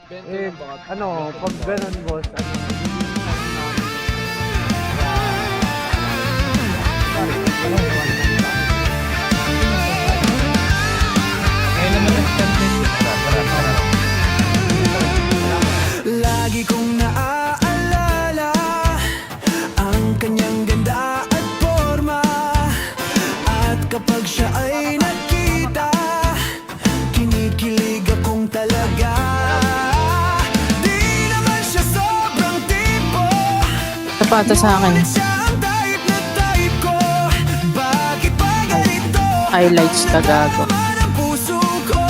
20 Eh, lang baka. ano, pag ganun, boss, ano, Ngayon naman nag-content. Tara. Lagi kong naaalala ang kanyang ganda at forma. At kapag siya ay nakita, kinikilig akong talaga. Di naman siya sobrang tipo, Sapato sa akin. ngunit siya ang type na type ko. Bakit ba ganito? Highlights ka gago. Naman ang puso ko.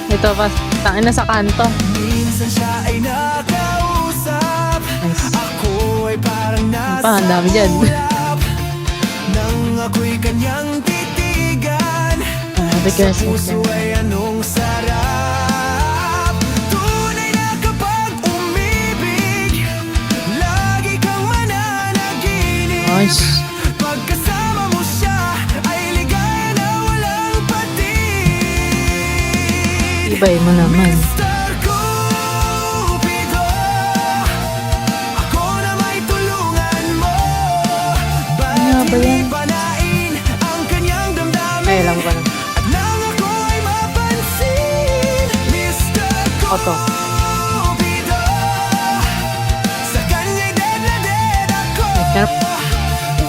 Ito pa, tangin na sa kanto. Minsan siya ay nakausap, Nice. ako ay parang nasa Pa, ang dami dyan. ulap. Nang ako'y kanyang titigan, sa Request puso ay anong sarap. Tunay na kapag umibig, lagi kang mananaginip. Nice. Pagkasama mo siya, ay ligaya na walang patid. Ibay mo naman. Mr. Cupido, ako na may tulungan mo. Ano ba Bakit yan? di panain ang kanyang damdamin? Ay, alam ko na. At nang ako ay mapansin, Mr. Oto. Cupido, sa kanya'y dead na dead ako. Sarap.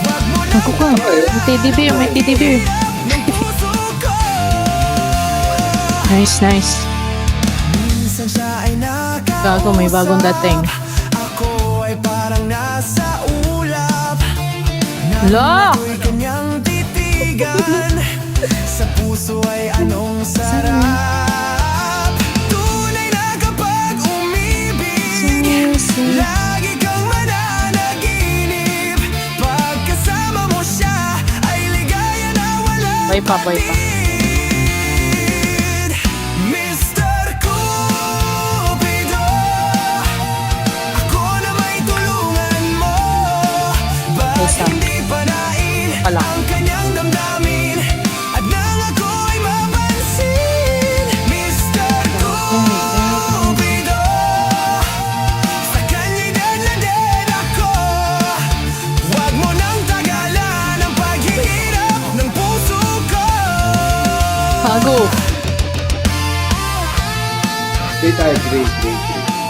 Wag mo na Ako ka. May teddy bear, may teddy bear. ng puso ko. Nice. Minsan siya ay Gago, may bagong dating. Ako ay parang nasa ulap. Lo! Ako'y kanyang titigan. Sa puso ay anong sarap. Tunay na kapag umibig, lagi kang mananaginip. Pagkasama mo siya, ay ligaya na walang Boy pa. patid. Mr. Cupido, ako na may tulungan mo. Bakit Isa. hindi panain Pala. ang kanyang damdamin? At nang ako'y mapansin, Mr. Cupido, sa kanya'y dead na dead ako. Huwag mo nang tagalan ang paghihirap ng puso ko. Gago. Stay tayo, Gray.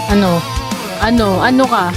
Ano ka?